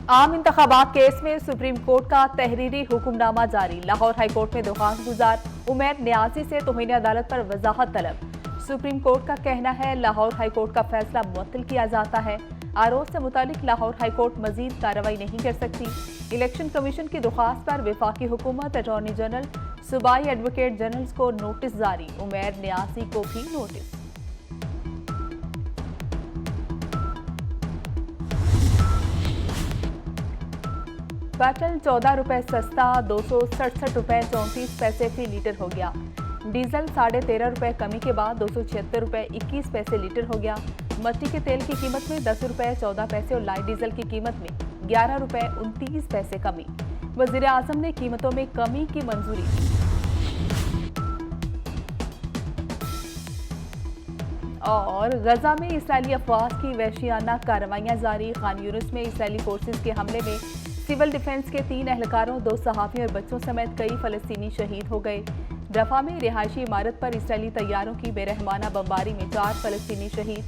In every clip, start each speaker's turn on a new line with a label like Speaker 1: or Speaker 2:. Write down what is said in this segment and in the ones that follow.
Speaker 1: आम इंतखाबात केस में सुप्रीम कोर्ट का तहरीरी हुक्मनामा जारी। लाहौर हाईकोर्ट में दरख्वास्त गुजार उमैर न्याजी से तौहीन अदालत पर वजाहत तलब। सुप्रीम कोर्ट का कहना है लाहौर हाईकोर्ट का फैसला मुअत्तल किया जाता है। आरोप से मुतालिक लाहौर हाईकोर्ट मजीद कार्रवाई नहीं कर सकती। इलेक्शन कमीशन की दरख्वास्त पर वफाकी हुकूमत, अटॉर्नी जनरल, सूबाई एडवोकेट जनरल को नोटिस जारी। उमैर न्याजी को भी नोटिस। पेट्रोल 14 रुपए सस्ता, 267 रुपए 34 पैसे फी लीटर हो गया। डीजल 13.5 रुपए कमी के बाद 276 रुपए 21 पैसे लीटर हो गया। मट्टी के तेल की कीमत में 10 रुपए 14 पैसे और लाइट डीजल की कीमत में 11 रुपए 29 पैसे कमी। वजीर आजम ने कीमतों में कमी की मंजूरी दी। और गजा में इसराइली अफवाज की वहशियाना कार्रवाइयां जारी। खान यूनिस में इसराइली फोर्सेस के हमले में सिविल डिफेंस के 3 एहलकारों, 2 सहाफियों और बच्चों समेत कई फलस्तीनी शहीद हो गए। रफा में रिहायशी इमारत पर इसराइली तैयारों की बेरहमाना बमबारी में 4 फलस्तीनी शहीद,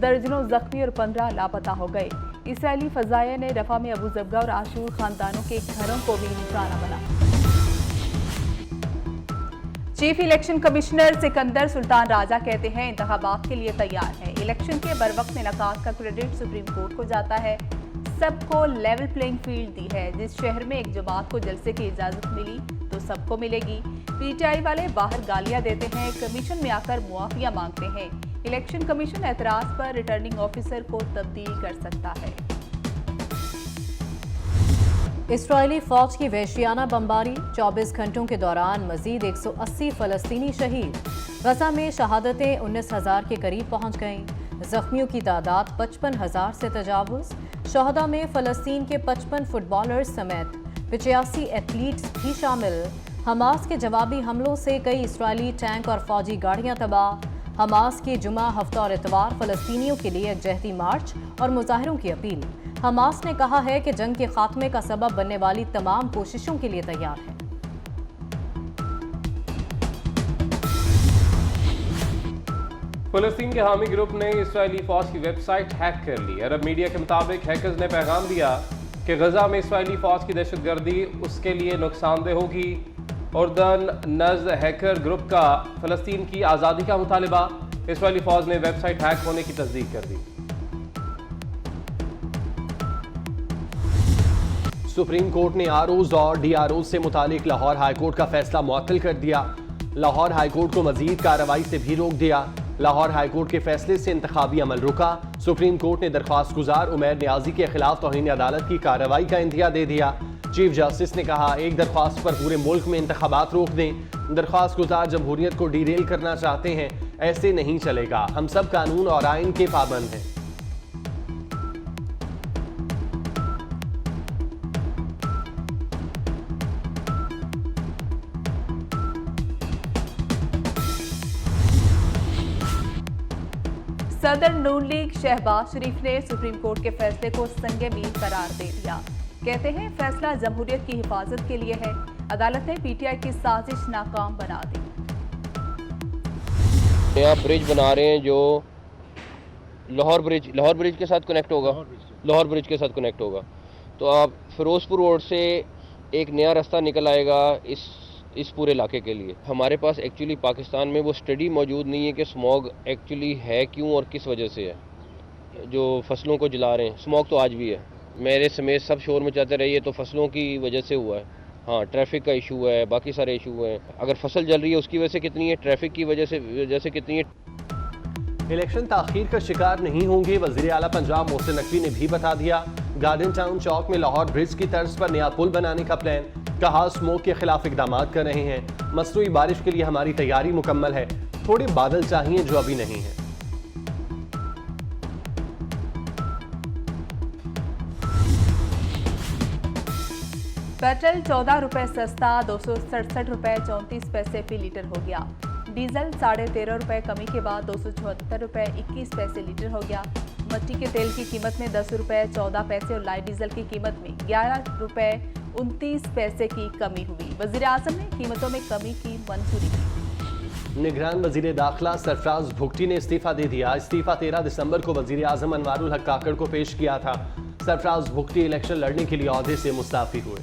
Speaker 1: दर्जनों जख्मी और 15 लापता हो गए। इसराइली फजाया ने रफा में अबू जब्गा और आशूर खानदानों के घरों को भी निशाना बना। Chief election commissioner Sikandar Sultan Raja कहते हैं इंतखाबात के लिए तैयार है। इलेक्शन के बरवक्त इनेकाद का क्रेडिट सुप्रीम कोर्ट को जाता है। सबको लेवल प्लेइंग फील्ड दी है। जिस शहर में एक जमात को जलसे की इजाजत मिली तो सबको मिलेगी। पीटीआई वाले बाहर गालियां देते हैं, कमीशन में आकर मुआफिया मांगते हैं। इलेक्शन कमीशन एतराज पर रिटर्निंग ऑफिसर को तब्दील कर सकता है।
Speaker 2: इसराइली फौज की वहशियाना बमबारी, 24 घंटों के दौरान मजीद 180 फलस्तीनी शहीद। गजा में शहादतें 19,000 के करीब पहुंच गईं। जख्मियों की तादाद 55,000 से तजावुज। शहदा में फलस्तीन के 55 फुटबॉलर्स समेत 85 एथलीट्स भी शामिल। हमास के जवाबी हमलों से कई इसराइली टैंक और फौजी गाड़ियां तबाह। हमास की जुमा, हफ्ता और इतवार फलस्तीनियों के लिए यकजहती मार्च और मुजाहिरों की अपील। हमास ने कहा है कि जंग के खात्मे का सबब बनने वाली तमाम कोशिशों के लिए तैयार है।
Speaker 3: फलस्तीन के हामी ग्रुप ने इसराइली फौज की वेबसाइट हैक कर ली। अरब मीडिया के मुताबिक हैकर्स ने पैगाम दिया कि गजा में इसराइली फौज की दहशतगर्दी उसके लिए नुकसानदेह होगी। उर्दन नज़ हैकर ग्रुप का फलस्तीन की आज़ादी का मुतालबा। इसराइली फौज ने वेबसाइट हैक होने की तस्दीक कर दी। सुप्रीम कोर्ट ने आरओज और डीआरओज से मुतालिक लाहौर हाईकोर्ट का फैसला मुअत्तल कर दिया। लाहौर हाईकोर्ट को मजीद कार्रवाई से भी रोक दिया। लाहौर हाईकोर्ट के फैसले से इंतखाबी अमल रुका। सुप्रीम कोर्ट ने दरख्वास्त गुजार उमैर न्याजी के खिलाफ तौहीन अदालत की कार्रवाई का इंतहा दे दिया। चीफ जस्टिस ने कहा एक दरख्वास्त पर पूरे मुल्क में इंतखाबात रोक दें। दरख्वास्त गुजार जमहूरियत को डीरेल करना चाहते हैं, ऐसे नहीं चलेगा। हम सब कानून और आइन के पाबंद हैं।
Speaker 1: सदर नून लीग शहबाज शरीफ ने सुप्रीम कोर्ट के फैसले को संगे मील करार दे दिया। कहते हैं फैसला जमहूरियत की हिफाजत के लिए है। अदालत ने पीटीआई की साजिश नाकाम बना दी।
Speaker 4: नया ब्रिज बना रहे हैं जो लाहौर ब्रिज के साथ कनेक्ट होगा। लाहौर ब्रिज के साथ कनेक्ट होगा तो आप फिरोजपुर रोड से एक नया रास्ता निकल आएगा इस पूरे इलाके के लिए। हमारे पास एक्चुअली पाकिस्तान में वो स्टडी मौजूद नहीं है कि स्मॉग एक्चुअली है क्यों और किस वजह से है। जो फसलों को जला रहे हैं, स्मॉग तो आज भी है। मेरे समेत सब शोर मचाते रहिए तो फसलों की वजह से हुआ है। हाँ, ट्रैफिक का इशू है, बाकी सारे इशू हैं। अगर फसल जल रही है उसकी वजह से कितनी है, ट्रैफिक की वजह से कितनी है।
Speaker 3: इलेक्शन ताखीर का शिकार नहीं होंगे, वज़ीर आला पंजाब मोहसिन नकवी ने भी बता दिया। गार्डन टाउन चौक में लाहौर ब्रिज की तर्ज पर नया पुल बनाने का प्लान। कहा स्मोक के खिलाफ इकदाम कर रहे हैं। मसनूई बारिश के लिए हमारी तैयारी मुकम्मल है। थोड़े बादल चाहिए जो अभी नहीं है।
Speaker 1: पेट्रोल 14 रुपए सस्ता, 267 रुपए 34 पैसे फी लीटर हो गया। डीजल 13.5 रुपए कमी के बाद 274 रुपए 21 पैसे लीटर हो गया। मट्टी के तेल की कीमत में 10 रुपए 14 पैसे और लाइट डीजल की कीमत में 11 रुपए 29 पैसे की कमी हुई। वजीर आजम ने कीमतों में कमी की मंजूरी दी।
Speaker 3: निगरान वजीर दाखिला सरफराज भुगटी ने इस्तीफा दे दिया। इस्तीफा 13 दिसंबर को वजीर आजम अनवारुल हक काकड़ को पेश किया था। सरफराज भुगती इलेक्शन लड़ने के लिए ओहदे से मुस्ताफी हुए।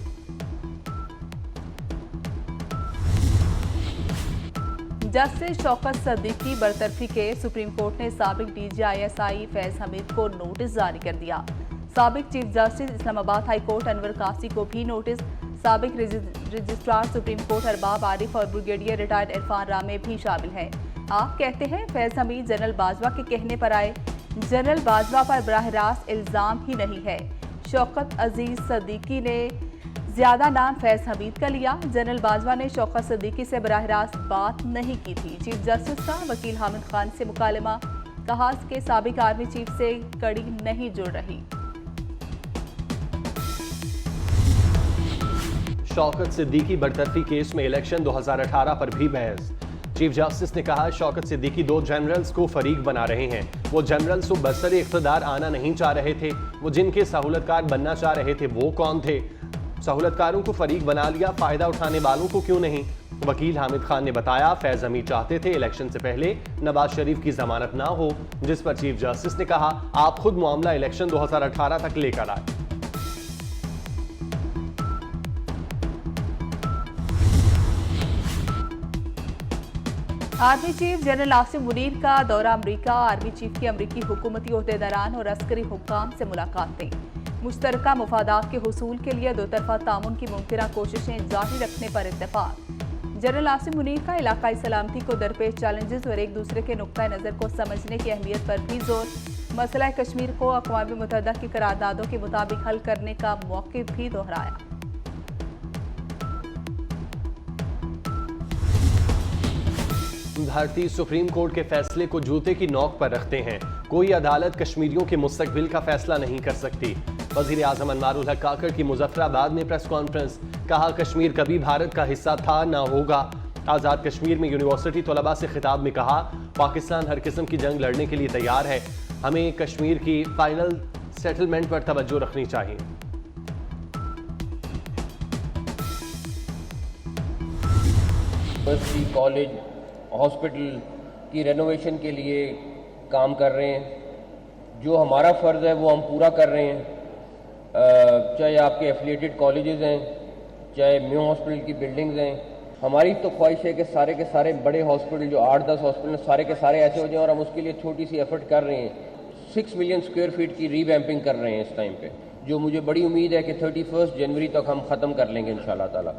Speaker 1: जस्टिस शौकत सदीकी बरतरफी के सुप्रीम कोर्ट ने साबिक DGISI फैज हमीद को नोटिस जारी कर दिया। साबिक chief justice Islamabad high court Anwar कासी को भी नोटिस। साबिक registrar supreme court Arbab Arif और ब्रिगेडियर रिटायर्ड इरफान रामे भी शामिल हैं। आप कहते हैं फैज हमीद जनरल बाजवा के कहने पर आए। जनरल बाजवा पर बराह रास्त इल्ज़ाम ही नहीं है। शौकत अजीज सदीकी ने ज्यादा नाम फैज हमीद का लिया। जनरल बाजवा ने शौकत सदीकी से बराह रास्त बात नहीं की थी। चीफ जस्टिस का वकील हामिद खान से मुकालमा, कहा कि साबिक आर्मी चीफ से कड़ी नहीं जुड़ रही।
Speaker 3: शौकत सिद्दीकी बरतरफी केस में इलेक्शन 2018 पर भी बहस। चीफ जस्टिस ने कहा शौकत सिद्दीकी 2 जनरल्स को फरीक बना रहे हैं। वो जनरल्स तो बरसर इख्तिदार आना नहीं चाह रहे थे। वो जिनके सहूलतकार बनना चाह रहे थे वो कौन थे? सहूलतकारों को फरीक बना लिया, फायदा उठाने वालों को क्यों नहीं? वकील हामिद खान ने बताया फैज हमीद चाहते थे इलेक्शन से पहले नवाज शरीफ की जमानत ना हो, जिस पर चीफ जस्टिस ने कहा आप खुद मामला इलेक्शन 2018 तक लेकर आए।
Speaker 1: Army chief general Asim Munir का दौरा अमरीका। आर्मी चीफ की अमरीकी हुकूमती ओहदेदारान और अस्करी हुक्काम से मुलाकातें। मुश्तरका मुफादात के हुसूल के लिए दो तरफा तामुन की मुमकिन कोशिशें जारी रखने पर इत्तेफाक। जनरल आसिम मुनीर का इलाकाई सलामती को दरपेश चैलेंजेस और एक दूसरे के नुक्ता नज़र को समझने की अहमियत पर भी जोर। मसला कश्मीर को अक़वाम मुत्तहिदा की करारदादों के मुताबिक हल करने का मौक़िफ़ भी दोहराया।
Speaker 3: भारतीय सुप्रीम कोर्ट के फैसले को जूते की नोक पर रखते हैं। कोई अदालत कश्मीरियों के मुस्तकबिल का फैसला नहीं कर सकती। वज़ीर आज़म अनवारुल हक काकड़ की मुजफ्फराबाद में प्रेस कॉन्फ्रेंस, कहा कश्मीर कभी भारत का हिस्सा था ना होगा। आज़ाद कश्मीर में यूनिवर्सिटी तलबा से खिताब में कहा पाकिस्तान हर किस्म की जंग लड़ने के लिए तैयार है, हमें कश्मीर की फाइनल सेटलमेंट पर तवज्जो रखनी चाहिए।
Speaker 4: यूनिवर्सिटी, कॉलेज, हॉस्पिटल की रेनोवेशन के लिए काम कर रहे हैं। जो हमारा फ़र्ज़ है वो हम पूरा कर रहे हैं। चाहे आपके एफिलिएटेड कॉलेजेस हैं, चाहे म्यू हॉस्पिटल की बिल्डिंग्स हैं। हमारी तो ख्वाहिश है कि सारे बड़े हॉस्पिटल जो 8-10 हॉस्पिटल सारे के सारे ऐसे हो जाएं, और हम उसके लिए छोटी सी एफर्ट कर रहे हैं। 6 मिलियन स्क्वायर फीट की रीवैम्पिंग कर रहे हैं इस टाइम पे, जो मुझे बड़ी उम्मीद है कि 31 जनवरी तक हम ख़त्म कर लेंगे इंशाल्लाह ताला।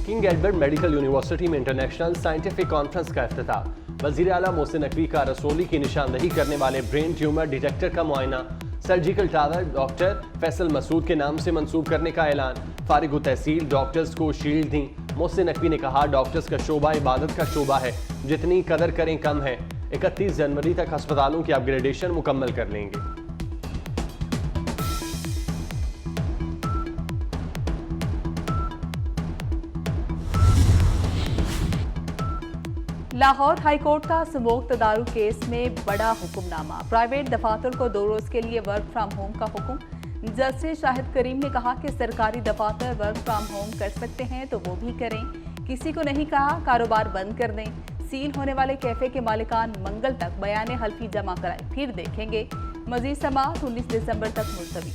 Speaker 3: किंग एडवर्ड मेडिकल यूनिवर्सिटी में इंटरनेशनल साइंटिफिक कॉन्फ्रेंस का इफ्तिताह। वज़ीर आला मोहसिन नकवी का रसोली की निशानदही करने वाले ब्रेन ट्यूमर डिटेक्टर का मुआयना। Surgical tower doctor Faisal Masood के नाम से मंसूब करने का ऐलान। फारिग तहसील डॉक्टर्स को शील्ड दी। मोहसिन नकवी ने कहा डॉक्टर्स का शोबा इबादत का शोबा है, जितनी कदर करें कम है। 31 जनवरी तक अस्पतालों की अपग्रेडेशन मुकम्मल कर लेंगे।
Speaker 1: लाहौर हाईकोर्ट का स्मोक तदारुक केस में बड़ा हुक्मनामा। प्राइवेट दफातर को 2 रोज के लिए वर्क फ्राम होम का हुक्म। जस्टिस शाहिद करीम ने कहा कि सरकारी दफातर वर्क फ्राम होम कर सकते हैं तो वो भी करें, किसी को नहीं कहा कारोबार बंद कर दें। सील होने वाले कैफे के मालिकान मंगल तक बयान हल्फी जमा कराए, फिर देखेंगे। मजीद समाअत 19 दिसंबर तक मुलतवी।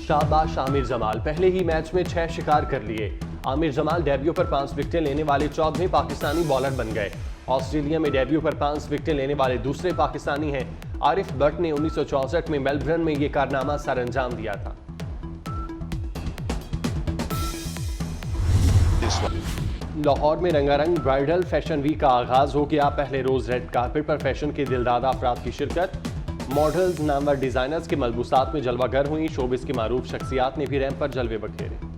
Speaker 3: शाबाश आमिर जमाल, पहले ही मैच में 6 शिकार कर लिए। आमिर जमाल डेब्यू पर 5 विकेटें लेने वाले 14वें पाकिस्तानी बॉलर बन गए। ऑस्ट्रेलिया में डेब्यू पर 5 विकेटें लेने वाले दूसरे पाकिस्तानी हैं। आरिफ भट्ट ने 1964 में मेलबर्न में यह कारनामा सर अंजाम दिया था। लाहौर में रंगारंग ब्राइडल फैशन वीक का आगाज हो गया। पहले रोज रेड कारपेट पर फैशन के दिलदादा अफराद की शिरकत। मॉडल्स, नामवर डिजाइनर्स के मलबूसात में जलवागर हुई। शोबिस की मारूफ शख्सियात ने भी रैंप पर जलवे बखेरे।